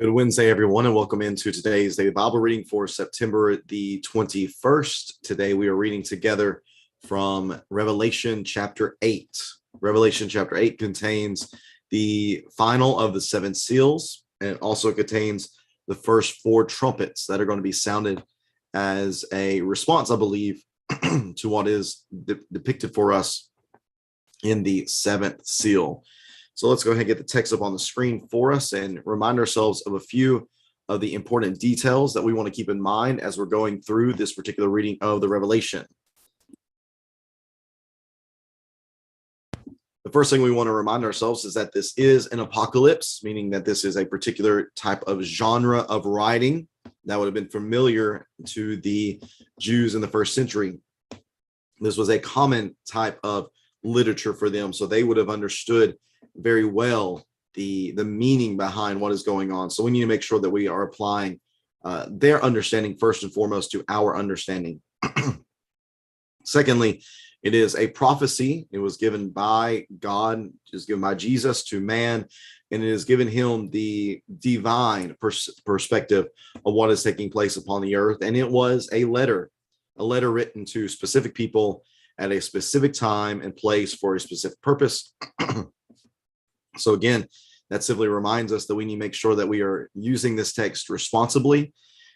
Good Wednesday, everyone, and welcome into today's daily Bible reading for September the 21st. Today we are reading together from Revelation chapter 8. Revelation chapter 8 contains the final of the seven seals, and it also contains the first four trumpets that are going to be sounded as a response, I believe, to what is depicted for us in the seventh seal. So let's go ahead and get the text up on the screen for us and remind ourselves of a few of the important details that we want to keep in mind as we're going through this particular reading of the Revelation. The first thing we want to remind ourselves is that this is an apocalypse, meaning that this is a particular type of genre of writing that would have been familiar to the Jews in the first century. This was a common type of literature for them, so they would have understood very well the meaning behind what is going on. So we need to make sure that we are applying their understanding first and foremost to our understanding. Secondly, it is a prophecy. It was given by God, it was given by Jesus to man, and it has given him the divine perspective of what is taking place upon the earth. And it was a letter written to specific people at a specific time and place for a specific purpose. So again, that simply reminds us that we need to make sure that we are using this text responsibly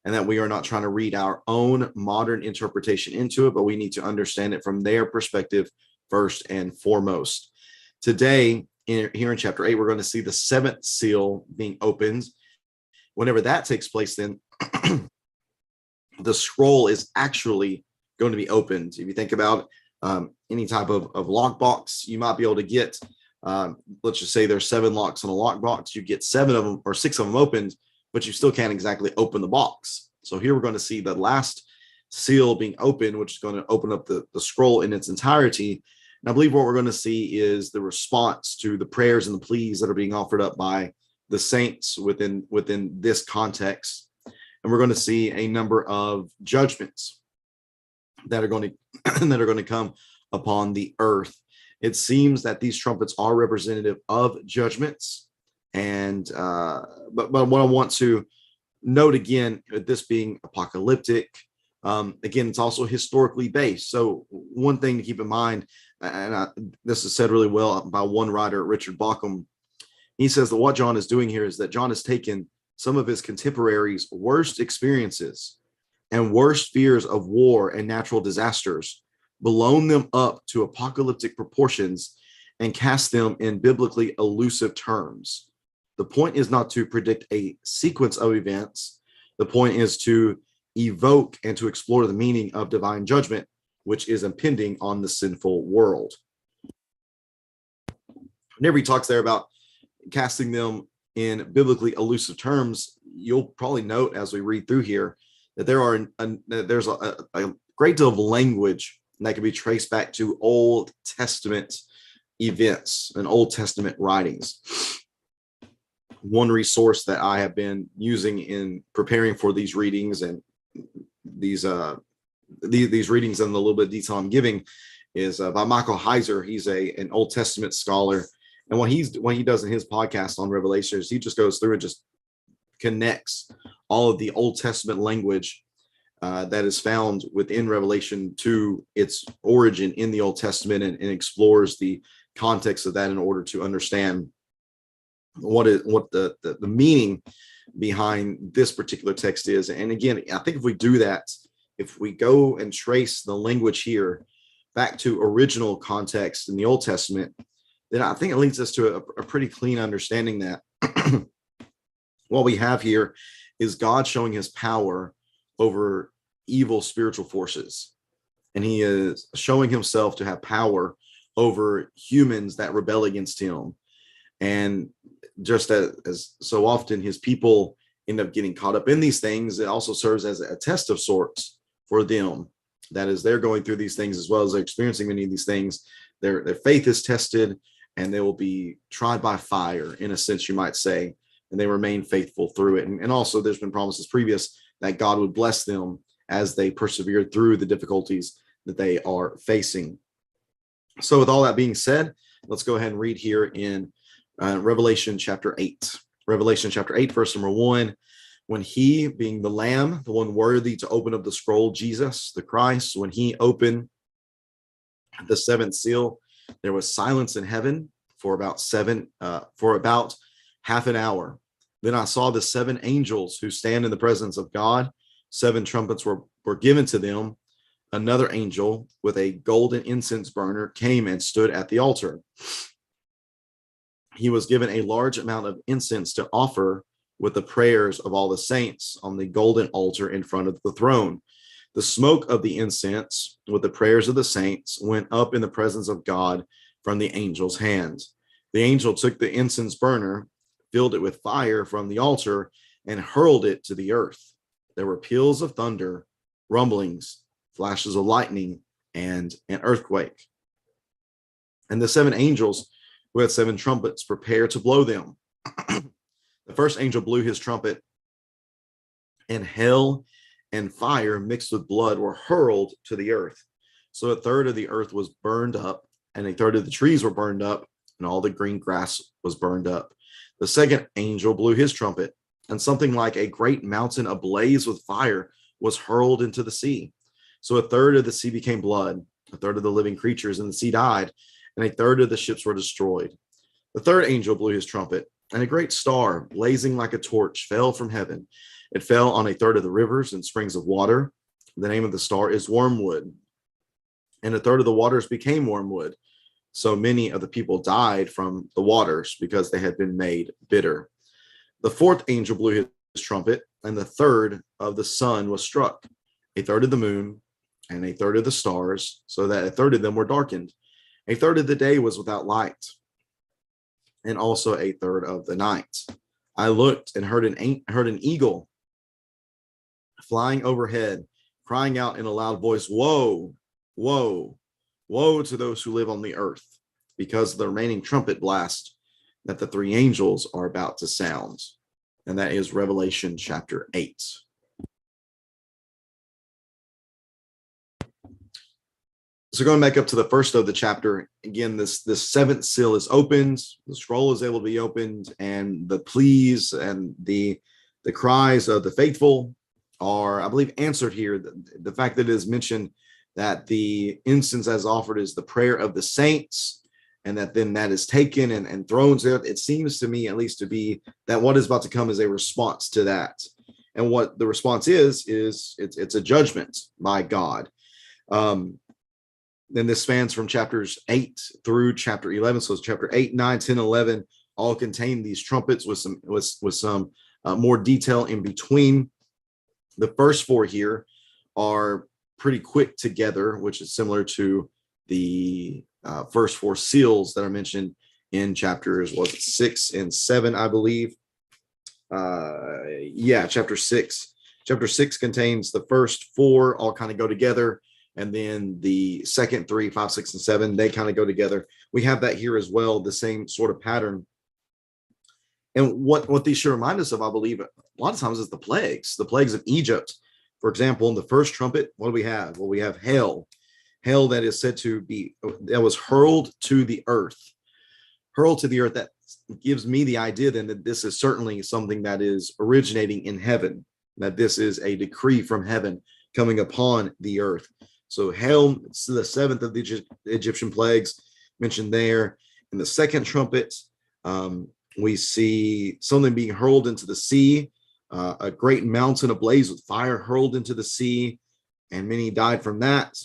and that we are not trying to read our own modern interpretation into it, but we need to understand it from their perspective first and foremost. Today, here in chapter 8, we're going to see the seventh seal being opened. Whenever that takes place, then the scroll is actually going to be opened. If you think about any type of lockbox, you might be able to get let's just say there's 7 locks on a lockbox. You get 7 of them or 6 of them opened, but you still can't exactly open the box. So here we're going to see the last seal being opened, which is going to open up the scroll in its entirety. And I believe what we're going to see is the response to the prayers and the pleas that are being offered up by the saints within this context. And we're going to see a number of judgments that are going to come upon the earth. It seems that these trumpets are representative of judgments, and but what I want to note again, this being apocalyptic, again, it's also historically based. So one thing to keep in mind, and this is said really well by one writer, Richard Bauckham. He says that what John is doing here is that John has taken some of his contemporaries' worst experiences and worst fears of war and natural disasters, blown them up to apocalyptic proportions, and cast them in biblically elusive terms. The point is not to predict a sequence of events. The point is to evoke and to explore the meaning of divine judgment, which is impending on the sinful world. Whenever he talks there about casting them in biblically elusive terms, you'll probably note as we read through here that there's a great deal of language that can be traced back to Old Testament events and Old Testament writings. One resource that I have been using in preparing for these readings and these readings and the little bit of detail I'm giving is by Michael Heiser. He's an Old Testament scholar, and what he does in his podcast on Revelation is he just goes through and just connects all of the Old Testament language that is found within Revelation to its origin in the Old Testament, and explores the context of that in order to understand what the meaning behind this particular text is. And again, I think if we do that, if we go and trace the language here back to original context in the Old Testament, then I think it leads us to a pretty clean understanding that what we have here is God showing his power over evil spiritual forces, and he is showing himself to have power over humans that rebel against him. And just as so often his people end up getting caught up in these things, it also serves as a test of sorts for them. That is, they're going through these things as well as they're experiencing many of these things. Their faith is tested, and they will be tried by fire, in a sense, you might say, and they remain faithful through it. And also there's been promises previous that God would bless them as they persevered through the difficulties that they are facing. So with all that being said, let's go ahead and read here in Revelation chapter 8. Revelation chapter 8, verse number 1. When he, being the Lamb, the one worthy to open up the scroll, Jesus, the Christ, when he opened the seventh seal, there was silence in heaven for about half an hour. Then I saw the seven angels who stand in the presence of God. Seven trumpets were given to them. Another angel with a golden incense burner came and stood at the altar. He was given a large amount of incense to offer with the prayers of all the saints on the golden altar in front of the throne. The smoke of the incense with the prayers of the saints went up in the presence of God from the angel's hands. The angel took the incense burner, filled it with fire from the altar, and hurled it to the earth. There were peals of thunder, rumblings, flashes of lightning, and an earthquake. And the seven angels who had seven trumpets prepared to blow them. The first angel blew his trumpet, and hell and fire mixed with blood were hurled to the earth. So a third of the earth was burned up, and a third of the trees were burned up, and all the green grass was burned up. The second angel blew his trumpet, and something like a great mountain ablaze with fire was hurled into the sea. So a third of the sea became blood, a third of the living creatures in the sea died, and a third of the ships were destroyed. The third angel blew his trumpet, and a great star, blazing like a torch, fell from heaven. It fell on a third of the rivers and springs of water. The name of the star is Wormwood. And a third of the waters became wormwood. So many of the people died from the waters because they had been made bitter. The fourth angel blew his trumpet, and the third of the sun was struck, a third of the moon, and a third of the stars, so that a third of them were darkened. A third of the day was without light, and also a third of the night. I looked and heard an eagle flying overhead, crying out in a loud voice, "Woe, woe, woe to those who live on the earth, because of the remaining trumpet blast that the three angels are about to sound." And that is Revelation chapter 8. So going back up to the first of the chapter, again, this seventh seal is opened, the scroll is able to be opened, and the pleas and the cries of the faithful are, I believe, answered here. The fact that it is mentioned that the incense as offered is the prayer of the saints, and that then that is taken and thrown there. It seems to me, at least, to be that what is about to come is a response to that. And what the response is it's a judgment by God. Then this spans from chapters 8 through chapter 11. So it's chapter 8, 9, 10, 11 all contain these trumpets with some more detail in between. The first four here are pretty quick together, which is similar to the first four seals that are mentioned in chapters 6 and 7, I believe. Chapter 6. Chapter 6 contains the first four all kind of go together. And then the second 3, 5, 6, and 7, they kind of go together. We have that here as well, the same sort of pattern. And what these should remind us of, I believe, a lot of times is the plagues of Egypt. For example, in the first trumpet, what do we have? Well, we have hail that is said to be, that was hurled to the earth. Hurled to the earth, that gives me the idea then that this is certainly something that is originating in heaven, that this is a decree from heaven coming upon the earth. So hail, it's the seventh of the Egyptian plagues mentioned there. In the second trumpet, we see something being hurled into the sea, a great mountain ablaze with fire hurled into the sea, and many died from that.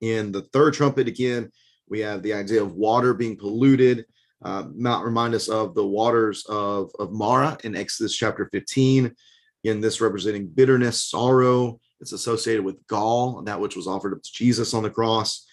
In the third trumpet, again, we have the idea of water being polluted. Might remind us of the waters of Mara in Exodus chapter 15. Again, this representing bitterness, sorrow. It's associated with gall, that which was offered up to Jesus on the cross.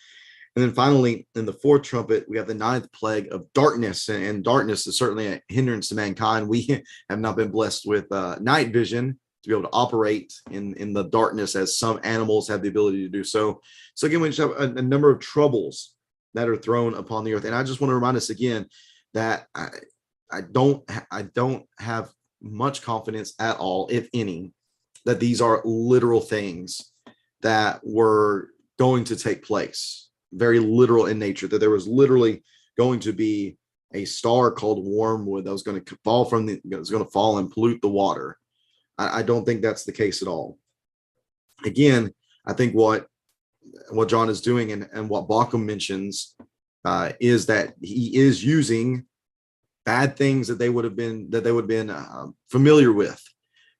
And then finally, in the fourth trumpet, we have the ninth plague of darkness. And darkness is certainly a hindrance to mankind. We have not been blessed with night vision to be able to operate in the darkness as some animals have the ability to do so. So again, we just have a number of troubles that are thrown upon the earth. And I just want to remind us again that I don't have much confidence at all, if any, that these are literal things that were going to take place, very literal in nature, that there was literally going to be a star called wormwood that was going to fall and pollute the water. I don't think that's the case at all. Again, I think what John is doing, and what Bauckham mentions, is that he is using bad things that they would have been familiar with,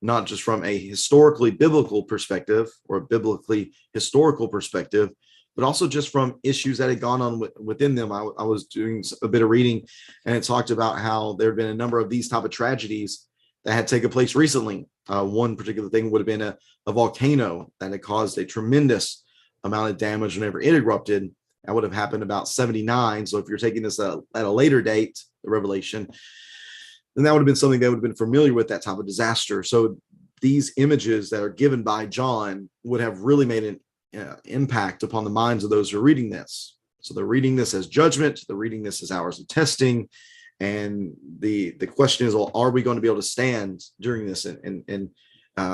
not just from a historically biblical perspective or a biblically historical perspective, but also just from issues that had gone on within them. I was doing a bit of reading, and it talked about how there had been a number of these type of tragedies that had taken place recently. One particular thing would have been a volcano that had caused a tremendous amount of damage whenever it erupted. That would have happened about 79. So if you're taking this at a later date, the Revelation, then that would have been something they would have been familiar with, that type of disaster. So these images that are given by John would have really made an impact upon the minds of those who are reading this. So they're reading this as judgment. They're reading this as hours of testing. And the question is, well, are we going to be able to stand during this? And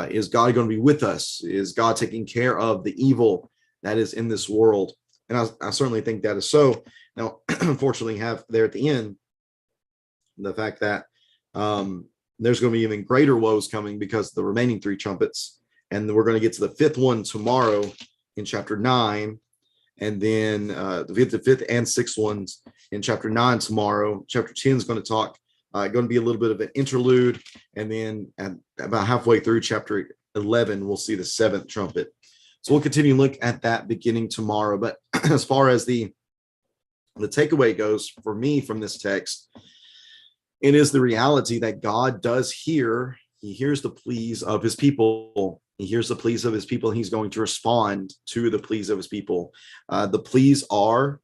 is God going to be with us? Is God taking care of the evil that is in this world? And I certainly think that is so. Now, unfortunately, have there at the end the fact that there's going to be even greater woes coming because of the remaining three trumpets. And we're going to get to the fifth one tomorrow in chapter 9. And then the fifth and sixth ones in chapter 9 tomorrow. Chapter 10 is going to talk, going to be a little bit of an interlude. And then about halfway through chapter 11, we'll see the seventh trumpet. So we'll continue to look at that beginning tomorrow. But as far as the takeaway goes for me from this text, it is the reality that God does hear. He hears the pleas of his people. He hears the pleas of his people. And he's going to respond to the pleas of his people. The pleas are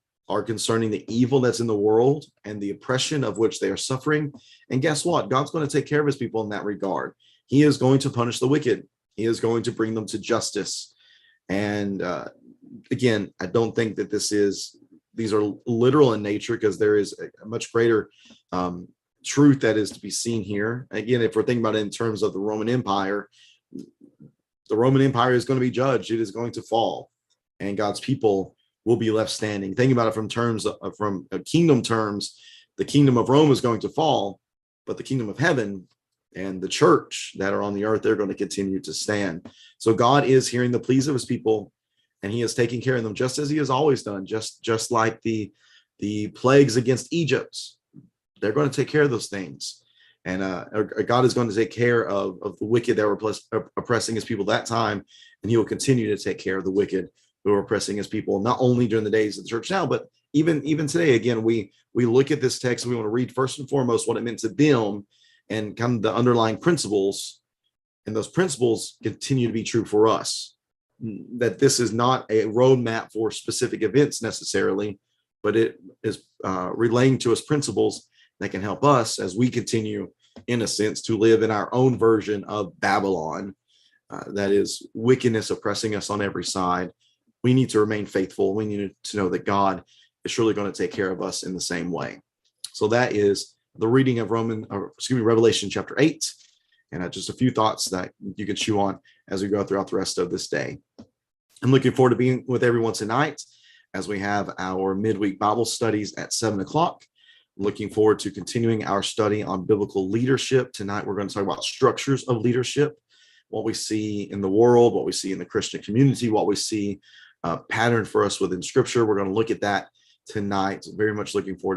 concerning the evil that's in the world and the oppression of which they are suffering. And guess what? God's going to take care of his people in that regard. He is going to punish the wicked. He is going to bring them to justice. And again, I don't think that these are literal in nature, because there is a much greater truth that is to be seen here. Again, if we're thinking about it in terms of the Roman Empire, the Roman Empire is going to be judged. It is going to fall, and God's people will be left standing. Thinking about it from kingdom terms, the kingdom of Rome is going to fall, but the kingdom of heaven and the church that are on the earth, they're going to continue to stand. So God is hearing the pleas of his people, and he is taking care of them just as he has always done, just like the plagues against Egypt. They're going to take care of those things. And God is going to take care of the wicked that were oppressing his people that time, and he will continue to take care of the wicked who are oppressing his people, not only during the days of the church now, but even today. Again, we look at this text and we want to read first and foremost what it meant to them and kind of the underlying principles, and those principles continue to be true for us. That this is not a roadmap for specific events necessarily, but it is relaying to us principles that can help us as we continue, in a sense, to live in our own version of Babylon, that is wickedness oppressing us on every side. We need to remain faithful. We need to know that God is surely going to take care of us in the same way. So that is the reading of Revelation chapter 8, and just a few thoughts that you can chew on as we go throughout the rest of this day. I'm looking forward to being with everyone tonight as we have our midweek Bible studies at 7:00. Looking forward to continuing our study on biblical leadership. Tonight, we're going to talk about structures of leadership, what we see in the world, what we see in the Christian community, what we see patterned for us within Scripture. We're going to look at that tonight. Very much looking forward